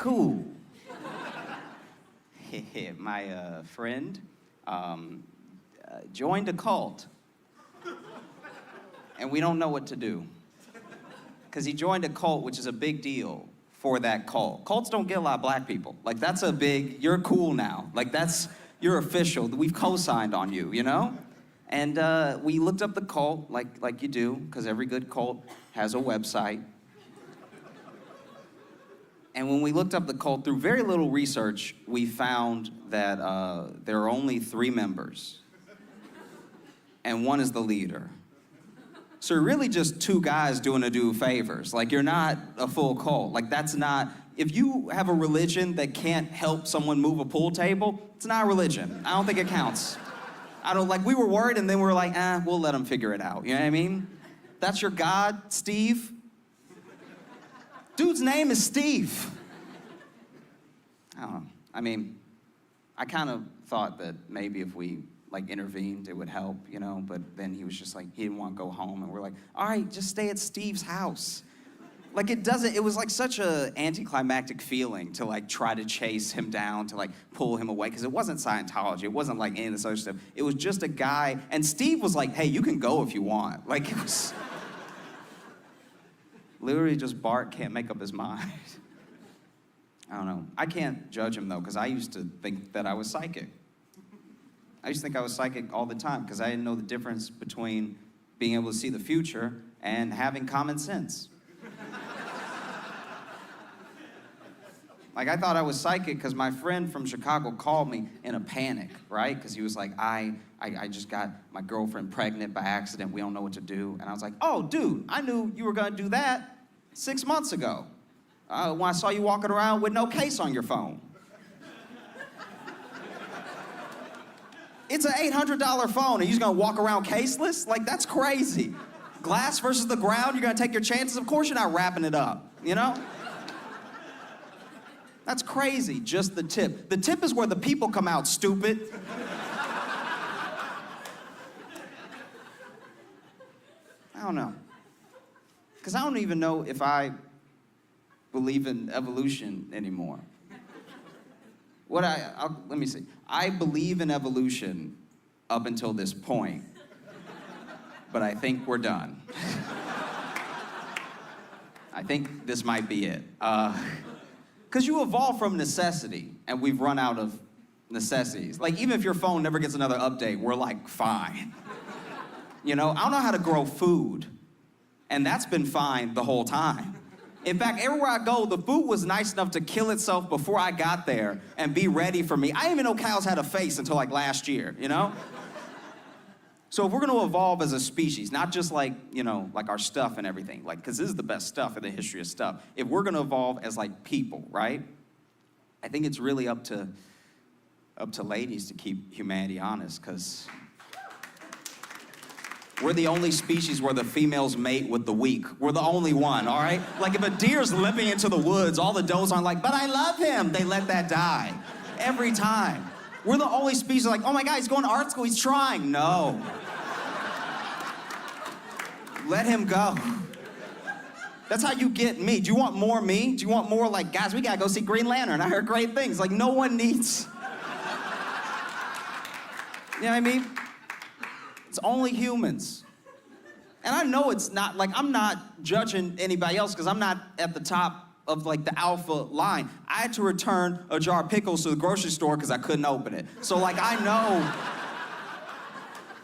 cool. My friend joined a cult. And we don't know what to do. Because he joined a cult, which is a big deal for that cult. Cults don't get a lot of black people. Like, that's a big, you're cool now. Like, you're official. We've co-signed on you, you know? And we looked up the cult, like you do, because every good cult has a website. And when we looked up the cult, through very little research, we found that there are only 3 members. And one is the leader. So you're really just 2 guys doing favors. Like, you're not a full cult. Like, that's not, if you have a religion that can't help someone move a pool table, it's not a religion. I don't think it counts. We were worried, and then we were like, we'll let them figure it out. You know what I mean? That's your God, Steve? Dude's name is Steve. I don't know. I mean, I kind of thought that maybe if we intervened, it would help, you know, but then he was just like, he didn't want to go home, and we're like, all right, just stay at Steve's house. It was such a anticlimactic feeling to try to chase him down, to pull him away, because it wasn't Scientology, it wasn't any of this other stuff. It was just a guy, and Steve was like, hey, you can go if you want. It was literally just Bart can't make up his mind. I don't know. I can't judge him though, because I used to think that I was psychic. I used to think I was psychic all the time because I didn't know the difference between being able to see the future and having common sense. I thought I was psychic because my friend from Chicago called me in a panic, right? Because he was like, I just got my girlfriend pregnant by accident. We don't know what to do. And I was like, oh, dude, I knew you were going to do that 6 months ago when I saw you walking around with no case on your phone. It's an $800 phone, and you're just gonna walk around caseless? That's crazy. Glass versus the ground, you're gonna take your chances? Of course you're not wrapping it up, you know? That's crazy, just the tip. The tip is where the people come out, stupid. I don't know. Because I don't even know if I believe in evolution anymore. Let me see. I believe in evolution up until this point, but I think we're done. I think this might be it. Because you evolve from necessity, and we've run out of necessities. Even if your phone never gets another update, we're fine. You know, I don't know how to grow food, and that's been fine the whole time. In fact, everywhere I go, the food was nice enough to kill itself before I got there and be ready for me. I didn't even know cows had a face until last year, you know? So if we're gonna evolve as a species, not just our stuff and everything, because this is the best stuff in the history of stuff. If we're gonna evolve as people, right? I think it's really up to ladies to keep humanity honest, because we're the only species where the females mate with the weak. We're the only one, all right? If a deer's limping into the woods, all the does aren't but I love him. They let that die. Every time. We're the only species oh my God, he's going to art school, he's trying. No. Let him go. That's how you get me. Do you want more me? Do you want more guys, we gotta go see Green Lantern. I heard great things. No one needs. You know what I mean? It's only humans. And I know it's not, I'm not judging anybody else because I'm not at the top of the alpha line. I had to return a jar of pickles to the grocery store because I couldn't open it. So I know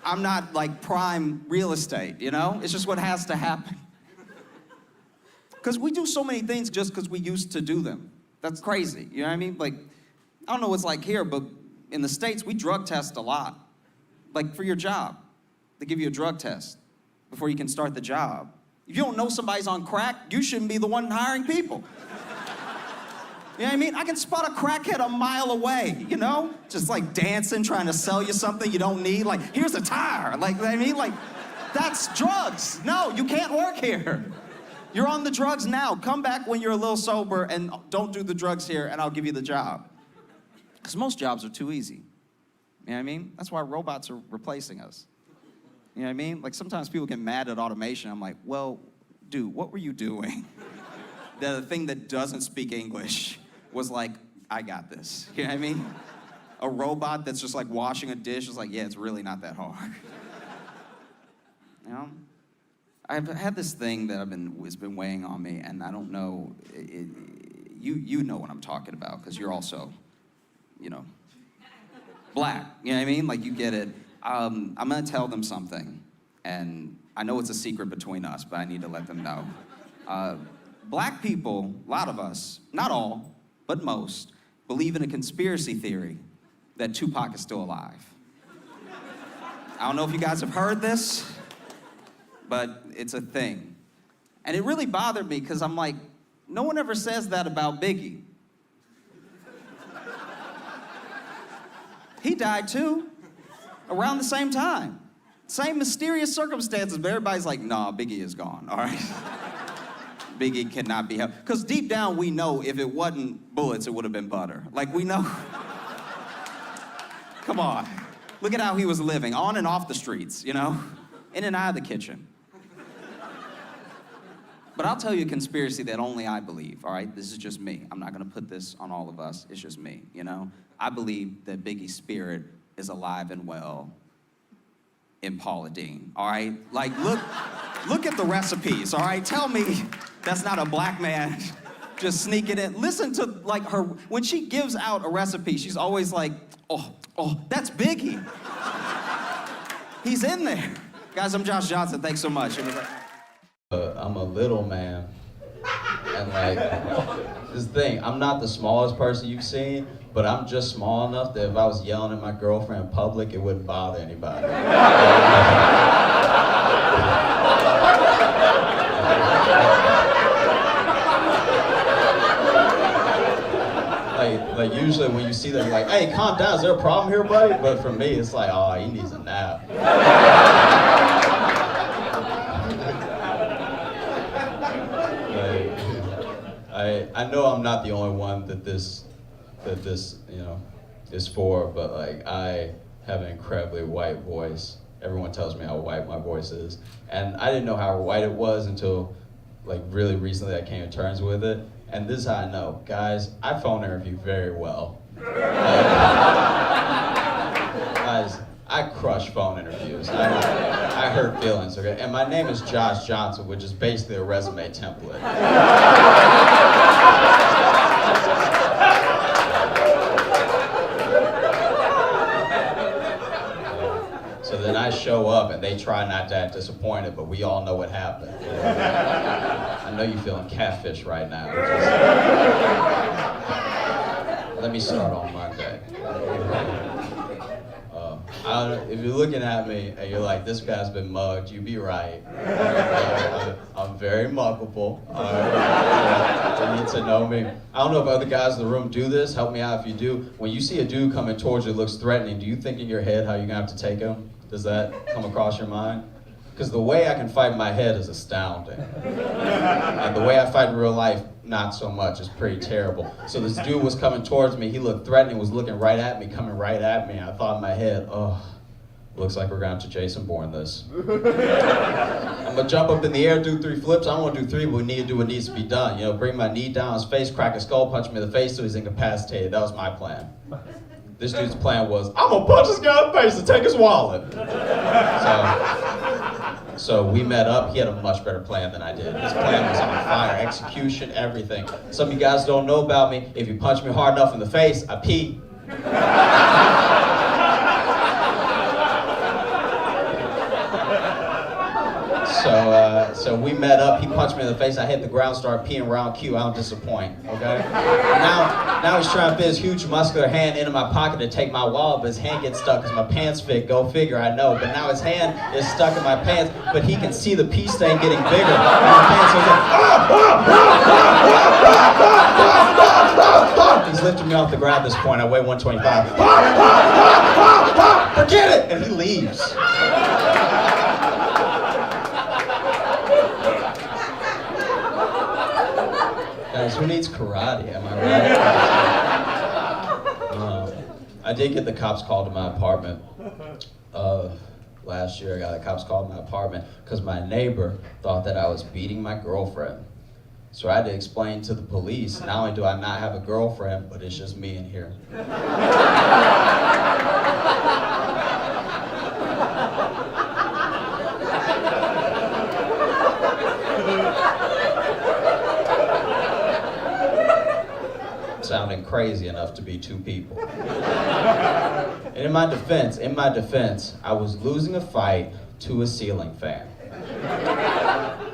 I'm not prime real estate, you know? It's just what has to happen. Because we do so many things just because we used to do them. That's crazy, you know what I mean? I don't know what it's like here, but in the States, we drug test a lot. For your job. They give you a drug test before you can start the job. If you don't know somebody's on crack, you shouldn't be the one hiring people. You know what I mean? I can spot a crackhead a mile away, you know? Just dancing, trying to sell you something you don't need. Here's a tire. I mean? That's drugs. No, you can't work here. You're on the drugs now. Come back when you're a little sober and don't do the drugs here and I'll give you the job. Because most jobs are too easy. You know what I mean? That's why robots are replacing us. You know what I mean? Sometimes people get mad at automation. I'm well, dude, what were you doing? The thing that doesn't speak English was like, I got this. You know what I mean? A robot that's just like washing a dish is like, yeah, it's really not that hard. You know? I've had this thing that has been weighing on me, and I don't know, you know what I'm talking about, because you're also, you know, black. You know what I mean? Like, you get it. I'm gonna tell them something, and I know it's a secret between us, but I need to let them know. Black people, a lot of us, not all, but most, believe in a conspiracy theory that Tupac is still alive. I don't know if you guys have heard this, but it's a thing. And it really bothered me because I'm like, no one ever says that about Biggie. He died too, around the same time. Same mysterious circumstances, but everybody's like, nah, Biggie is gone, all right? Biggie cannot be helped. Because deep down we know if it wasn't bullets, it would have been butter. Like, we know. Come on. Look at how he was living, on and off the streets, you know? In and out of the kitchen. But I'll tell you a conspiracy that only I believe, all right? This is just me. I'm not gonna put this on all of us. It's just me, you know? I believe that Biggie's spirit is alive and well in Paula Deen, all right? Like, look at the recipes, all right? Tell me that's not a black man just sneaking in. Listen to, like, her, when she gives out a recipe, she's always like, oh, that's Biggie. He's in there. Guys, I'm Josh Johnson. Thanks so much. I'm a little man, and like, this thing, I'm not the smallest person you've seen, but I'm just small enough that if I was yelling at my girlfriend in public, it wouldn't bother anybody. Like usually when you see them, you're like, hey, calm down, is there a problem here, buddy? But for me, it's like, oh, he needs a nap. I know I'm not the only one that this you know is for, but like, I have an incredibly white voice. Everyone tells me how white my voice is, and I didn't know how white it was until like really recently I came to terms with it. And this is how I know, guys, I phone interview very well. Guys, I crush phone interviews. I hurt feelings, okay? And my name is Josh Johnson, which is basically a resume template. So then I show up and they try not to act disappointed, but we all know what happened. I know you're feeling catfish right now. Let me start on Monday. I don't know, if you're looking at me and you're like, this guy's been mugged, you be right. I'm very muggable. You need to know me. I don't know if other guys in the room do this. Help me out if you do. When you see a dude coming towards you that looks threatening, do you think in your head how you're gonna have to take him? Does that come across your mind? Because the way I can fight in my head is astounding. And the way I fight in real life, not so much. It's pretty terrible. So this dude was coming towards me. He looked threatening, was looking right at me, coming right at me. I thought in my head, oh, looks like we're going to have to Jason Bourne this. I'm going to jump up in the air, do 3 flips. I don't want to do 3, but we need to do what needs to be done. You know, bring my knee down his face, crack his skull, punch him in the face so he's incapacitated. That was my plan. This dude's plan was, I'm going to punch this guy in the face and take his wallet. So we met up. He had a much better plan than I did. His plan was on fire, execution, everything. Some of you guys don't know about me. If you punch me hard enough in the face, I pee. So we met up. He punched me in the face. I hit the ground, started peeing round Q. I don't disappoint, okay? Now he's trying to fit his huge muscular hand into my pocket to take my wallet, but his hand gets stuck because my pants fit. Go figure, I know. But now his hand is stuck in my pants, but he can see the pee stain getting bigger. And my pants are like, he's lifting me off the ground at this point. I weigh 125. Forget it! And he leaves. Guys, who needs karate? Am I right? I did get the cops called to my apartment. Last year I got the cops called to my apartment because my neighbor thought that I was beating my girlfriend. So I had to explain to the police, not only do I not have a girlfriend, but it's just me in here. Sounding crazy enough to be two people. And in my defense, I was losing a fight to a ceiling fan.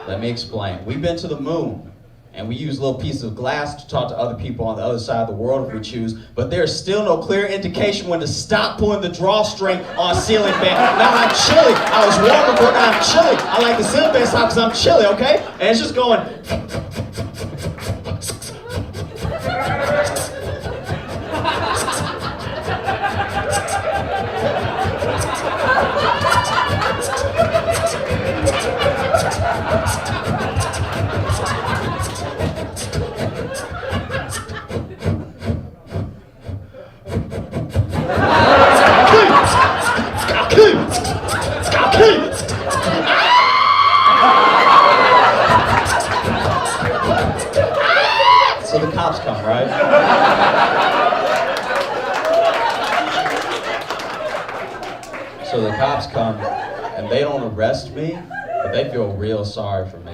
Let me explain. We've been to the moon, and we use little pieces of glass to talk to other people on the other side of the world if we choose, but there's still no clear indication when to stop pulling the drawstring on a ceiling fan. Now I'm chilly. I was warm before, now I'm chilly. I like the ceiling fan stop because I'm chilly, okay? And it's just going... So the cops come, right? So the cops come, and they don't arrest me, but they feel real sorry for me.